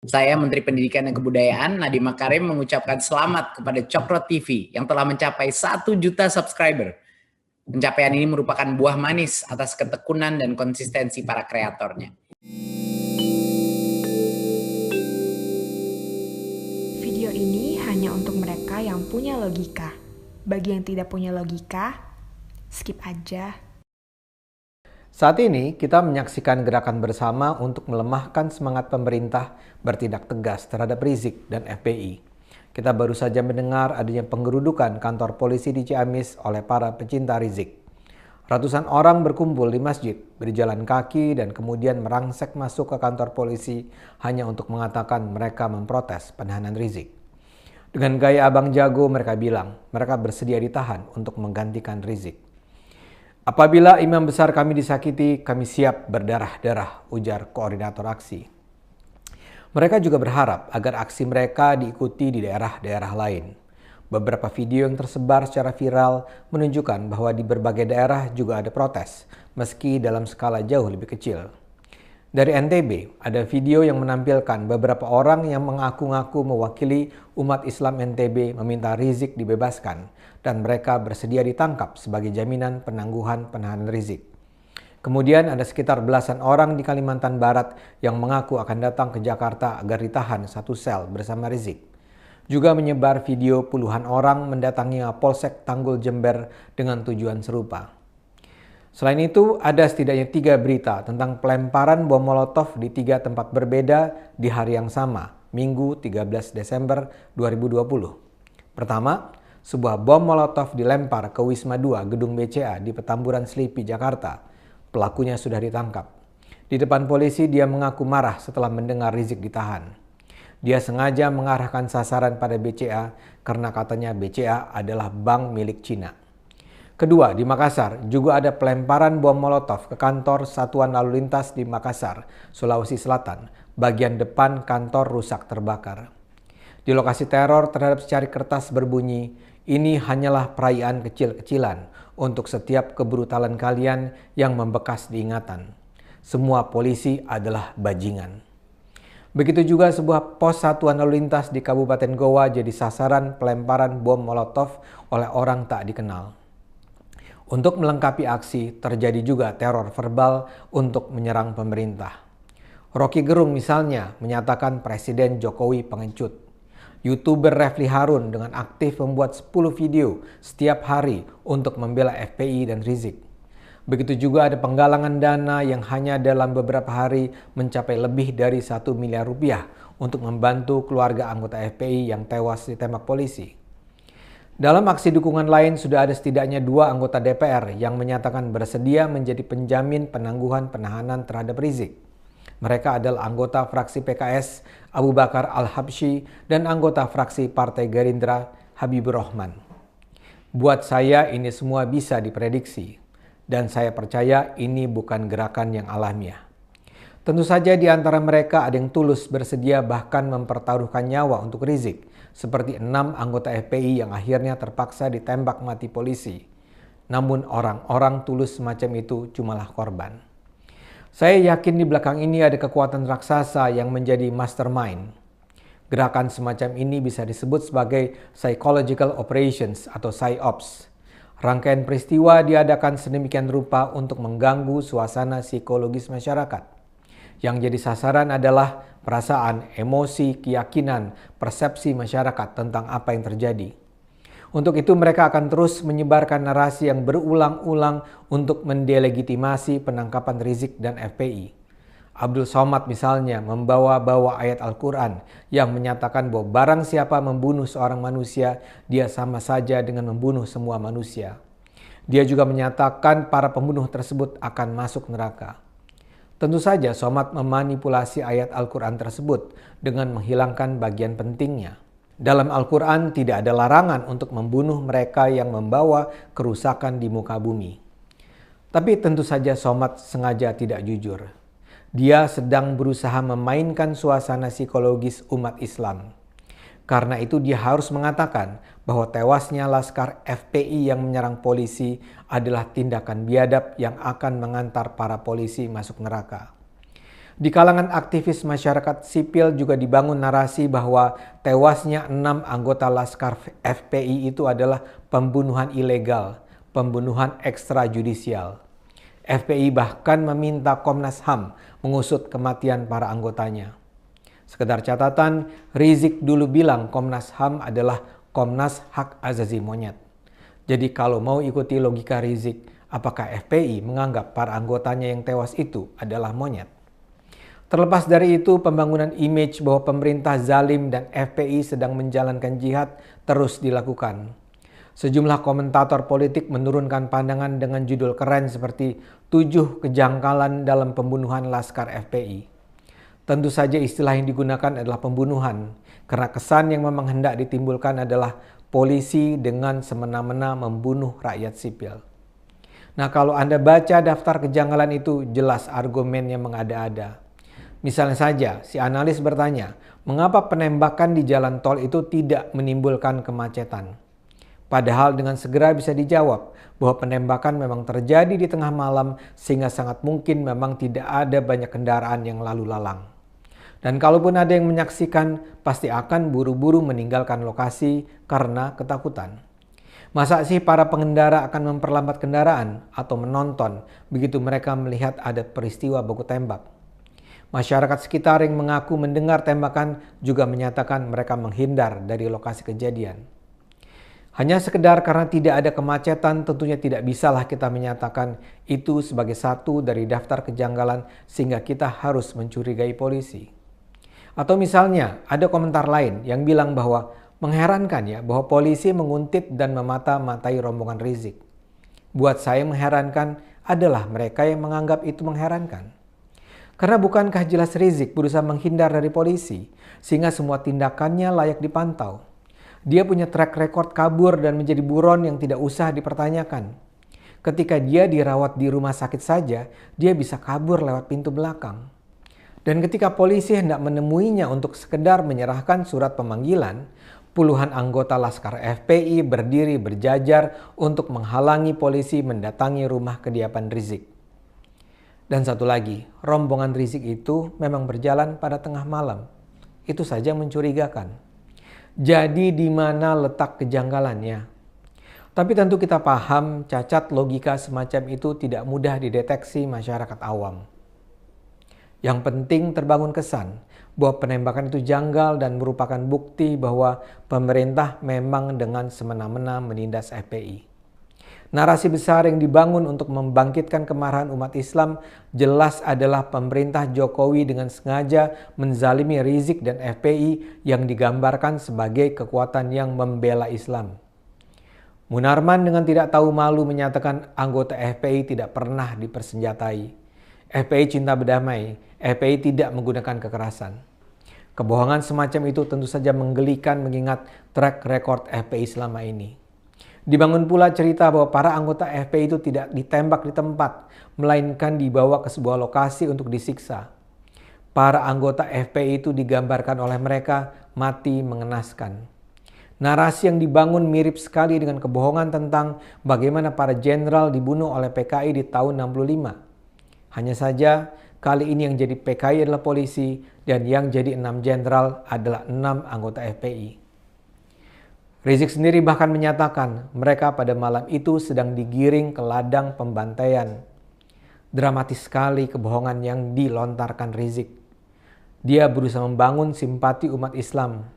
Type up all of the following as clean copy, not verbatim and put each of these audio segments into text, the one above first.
Saya Menteri Pendidikan dan Kebudayaan Nadiem Makarim mengucapkan selamat kepada Cokro TV yang telah mencapai 1 juta subscriber. Pencapaian ini merupakan buah manis atas ketekunan dan konsistensi para kreatornya. Video ini hanya untuk mereka yang punya logika. Bagi yang tidak punya logika, skip aja. Saat ini kita menyaksikan gerakan bersama untuk melemahkan semangat pemerintah bertindak tegas terhadap Rizik dan FPI. Kita baru saja mendengar adanya penggerudukan kantor polisi di Ciamis oleh para pecinta Rizik. Ratusan orang berkumpul di masjid, berjalan kaki dan kemudian merangsek masuk ke kantor polisi hanya untuk mengatakan mereka memprotes penahanan Rizik. Dengan gaya abang jago mereka bilang mereka bersedia ditahan untuk menggantikan Rizik. Apabila imam besar kami disakiti, kami siap berdarah-darah, ujar koordinator aksi. Mereka juga berharap agar aksi mereka diikuti di daerah-daerah lain. Beberapa video yang tersebar secara viral menunjukkan bahwa di berbagai daerah juga ada protes, meski dalam skala jauh lebih kecil. Dari NTB, ada video yang menampilkan beberapa orang yang mengaku-ngaku mewakili umat Islam NTB meminta Rizik dibebaskan dan mereka bersedia ditangkap sebagai jaminan penangguhan penahanan Rizik. Kemudian ada sekitar belasan orang di Kalimantan Barat yang mengaku akan datang ke Jakarta agar ditahan satu sel bersama Rizik. Juga menyebar video puluhan orang mendatangi Polsek Tanggul Jember dengan tujuan serupa. Selain itu, ada setidaknya 3 berita tentang pelemparan bom Molotov di 3 tempat berbeda di hari yang sama, Minggu 13 Desember 2020. Pertama, sebuah bom Molotov dilempar ke Wisma 2 Gedung BCA di Petamburan Selipi, Jakarta. Pelakunya sudah ditangkap. Di depan polisi, dia mengaku marah setelah mendengar Rizik ditahan. Dia sengaja mengarahkan sasaran pada BCA karena katanya BCA adalah bank milik Cina. Kedua, di Makassar juga ada pelemparan bom Molotov ke kantor Satuan Lalu Lintas di Makassar, Sulawesi Selatan. Bagian depan kantor rusak terbakar. Di lokasi teror terhadap secari kertas berbunyi, "Ini hanyalah perayaan kecil-kecilan untuk setiap kebrutalan kalian yang membekas diingatan. Semua polisi adalah bajingan." Begitu juga sebuah pos Satuan Lalu Lintas di Kabupaten Goa jadi sasaran pelemparan bom Molotov oleh orang tak dikenal. Untuk melengkapi aksi, terjadi juga teror verbal untuk menyerang pemerintah. Rocky Gerung misalnya menyatakan Presiden Jokowi pengecut. YouTuber Refli Harun dengan aktif membuat 10 video setiap hari untuk membela FPI dan Rizik. Begitu juga ada penggalangan dana yang hanya dalam beberapa hari mencapai lebih dari 1 miliar rupiah untuk membantu keluarga anggota FPI yang tewas ditembak polisi. Dalam aksi dukungan lain sudah ada setidaknya 2 anggota DPR yang menyatakan bersedia menjadi penjamin penangguhan penahanan terhadap Rizik. Mereka adalah anggota fraksi PKS Abu Bakar Al-Habsyi dan anggota fraksi Partai Gerindra Habibur Rahman. Buat saya ini semua bisa diprediksi dan saya percaya ini bukan gerakan yang alamiah. Tentu saja di antara mereka ada yang tulus bersedia bahkan mempertaruhkan nyawa untuk Rizik, seperti 6 anggota FPI yang akhirnya terpaksa ditembak mati polisi. Namun orang-orang tulus semacam itu cumalah korban. Saya yakin di belakang ini ada kekuatan raksasa yang menjadi mastermind. Gerakan semacam ini bisa disebut sebagai psychological operations atau PSYOPs. Rangkaian peristiwa diadakan sedemikian rupa untuk mengganggu suasana psikologis masyarakat. Yang jadi sasaran adalah perasaan, emosi, keyakinan, persepsi masyarakat tentang apa yang terjadi. Untuk itu mereka akan terus menyebarkan narasi yang berulang-ulang untuk mendelegitimasi penangkapan Rizik dan FPI. Abdul Somad misalnya membawa-bawa ayat Al-Quran yang menyatakan bahwa barang siapa membunuh seorang manusia, dia sama saja dengan membunuh semua manusia. Dia juga menyatakan para pembunuh tersebut akan masuk neraka. Tentu saja Somad memanipulasi ayat Al-Quran tersebut dengan menghilangkan bagian pentingnya. Dalam Al-Quran tidak ada larangan untuk membunuh mereka yang membawa kerusakan di muka bumi. Tapi tentu saja Somad sengaja tidak jujur. Dia sedang berusaha memainkan suasana psikologis umat Islam. Karena itu dia harus mengatakan bahwa tewasnya Laskar FPI yang menyerang polisi adalah tindakan biadab yang akan mengantar para polisi masuk neraka. Di kalangan aktivis masyarakat sipil juga dibangun narasi bahwa tewasnya 6 anggota Laskar FPI itu adalah pembunuhan ilegal, pembunuhan ekstrajudisial. FPI bahkan meminta Komnas HAM mengusut kematian para anggotanya. Sekedar catatan, Rizik dulu bilang Komnas HAM adalah Komnas Hak Asasi Monyet. Jadi kalau mau ikuti logika Rizik, apakah FPI menganggap para anggotanya yang tewas itu adalah monyet? Terlepas dari itu, pembangunan image bahwa pemerintah zalim dan FPI sedang menjalankan jihad terus dilakukan. Sejumlah komentator politik menurunkan pandangan dengan judul keren seperti 7 kejanggalan dalam pembunuhan Laskar FPI. Tentu saja istilah yang digunakan adalah pembunuhan, karena kesan yang memang hendak ditimbulkan adalah polisi dengan semena-mena membunuh rakyat sipil. Nah, kalau Anda baca daftar kejanggalan itu, jelas argumennya mengada-ada. Misalnya saja, si analis bertanya, mengapa penembakan di jalan tol itu tidak menimbulkan kemacetan? Padahal dengan segera bisa dijawab bahwa penembakan memang terjadi di tengah malam sehingga sangat mungkin memang tidak ada banyak kendaraan yang lalu lalang. Dan kalaupun ada yang menyaksikan, pasti akan buru-buru meninggalkan lokasi karena ketakutan. Masa sih para pengendara akan memperlambat kendaraan atau menonton begitu mereka melihat ada peristiwa baku tembak? Masyarakat sekitar yang mengaku mendengar tembakan juga menyatakan mereka menghindar dari lokasi kejadian. Hanya sekedar karena tidak ada kemacetan, tentunya tidak bisalah kita menyatakan itu sebagai satu dari daftar kejanggalan sehingga kita harus mencurigai polisi. Atau misalnya ada komentar lain yang bilang bahwa mengherankan ya bahwa polisi menguntit dan memata-matai rombongan Rizik. Buat saya mengherankan adalah mereka yang menganggap itu mengherankan. Karena bukankah jelas Rizik berusaha menghindar dari polisi sehingga semua tindakannya layak dipantau. Dia punya track record kabur dan menjadi buron yang tidak usah dipertanyakan. Ketika dia dirawat di rumah sakit saja, dia bisa kabur lewat pintu belakang. Dan ketika polisi hendak menemuinya untuk sekedar menyerahkan surat pemanggilan, puluhan anggota Laskar FPI berdiri berjajar untuk menghalangi polisi mendatangi rumah kediaman Rizik. Dan satu lagi, rombongan Rizik itu memang berjalan pada tengah malam. Itu saja mencurigakan. Jadi di mana letak kejanggalannya? Tapi tentu kita paham cacat logika semacam itu tidak mudah dideteksi masyarakat awam. Yang penting terbangun kesan bahwa penembakan itu janggal dan merupakan bukti bahwa pemerintah memang dengan semena-mena menindas FPI. Narasi besar yang dibangun untuk membangkitkan kemarahan umat Islam jelas adalah pemerintah Jokowi dengan sengaja menzalimi Rizik dan FPI yang digambarkan sebagai kekuatan yang membela Islam. Munarman dengan tidak tahu malu menyatakan anggota FPI tidak pernah dipersenjatai. FPI cinta berdamai, FPI tidak menggunakan kekerasan. Kebohongan semacam itu tentu saja menggelikan mengingat track record FPI selama ini. Dibangun pula cerita bahwa para anggota FPI itu tidak ditembak di tempat, melainkan dibawa ke sebuah lokasi untuk disiksa. Para anggota FPI itu digambarkan oleh mereka mati mengenaskan. Narasi yang dibangun mirip sekali dengan kebohongan tentang bagaimana para jenderal dibunuh oleh PKI di tahun 65. Hanya saja kali ini yang jadi PKI adalah polisi dan yang jadi 6 jenderal adalah 6 anggota FPI. Rizik sendiri bahkan menyatakan mereka pada malam itu sedang digiring ke ladang pembantaian. Dramatis sekali kebohongan yang dilontarkan Rizik. Dia berusaha membangun simpati umat Islam.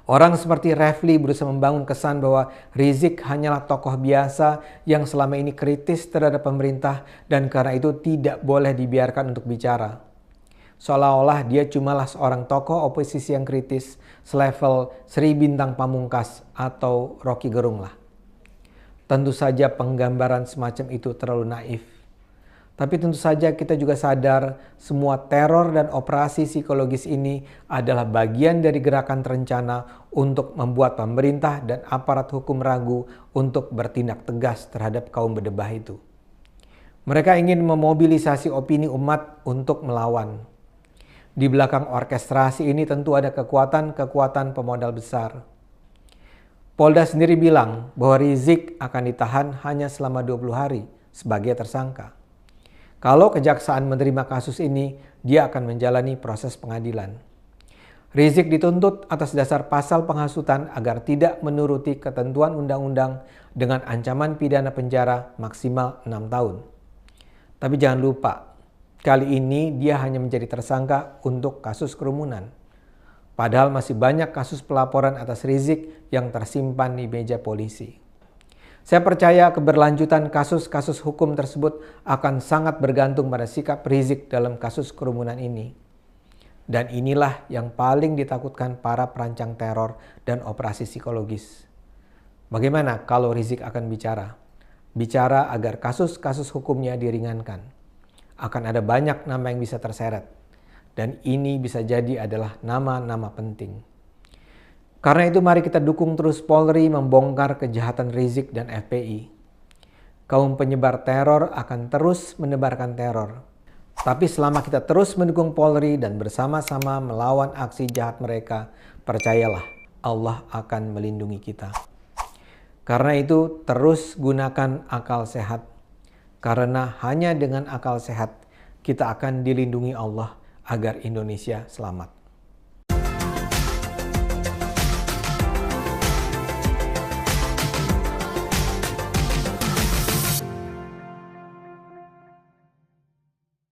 Orang seperti Refli berusaha membangun kesan bahwa Rizik hanyalah tokoh biasa yang selama ini kritis terhadap pemerintah dan karena itu tidak boleh dibiarkan untuk bicara. Seolah-olah dia cumalah seorang tokoh oposisi yang kritis selevel Sri Bintang Pamungkas atau Rocky Gerung lah. Tentu saja penggambaran semacam itu terlalu naif. Tapi tentu saja kita juga sadar semua teror dan operasi psikologis ini adalah bagian dari gerakan terencana untuk membuat pemerintah dan aparat hukum ragu untuk bertindak tegas terhadap kaum berdebah itu. Mereka ingin memobilisasi opini umat untuk melawan. Di belakang orkestrasi ini tentu ada kekuatan-kekuatan pemodal besar. Polda sendiri bilang bahwa Rizik akan ditahan hanya selama 20 hari sebagai tersangka. Kalau kejaksaan menerima kasus ini, dia akan menjalani proses pengadilan. Rizik dituntut atas dasar pasal penghasutan agar tidak menuruti ketentuan undang-undang dengan ancaman pidana penjara maksimal 6 tahun. Tapi jangan lupa, kali ini dia hanya menjadi tersangka untuk kasus kerumunan. Padahal masih banyak kasus pelaporan atas Rizik yang tersimpan di meja polisi. Saya percaya keberlanjutan kasus-kasus hukum tersebut akan sangat bergantung pada sikap Rizik dalam kasus kerumunan ini. Dan inilah yang paling ditakutkan para perancang teror dan operasi psikologis. Bagaimana kalau Rizik akan bicara? Bicara agar kasus-kasus hukumnya diringankan. Akan ada banyak nama yang bisa terseret. Dan ini bisa jadi adalah nama-nama penting. Karena itu mari kita dukung terus Polri membongkar kejahatan Rizik dan FPI. Kaum penyebar teror akan terus menebarkan teror. Tapi selama kita terus mendukung Polri dan bersama-sama melawan aksi jahat mereka, percayalah Allah akan melindungi kita. Karena itu terus gunakan akal sehat. Karena hanya dengan akal sehat kita akan dilindungi Allah agar Indonesia selamat.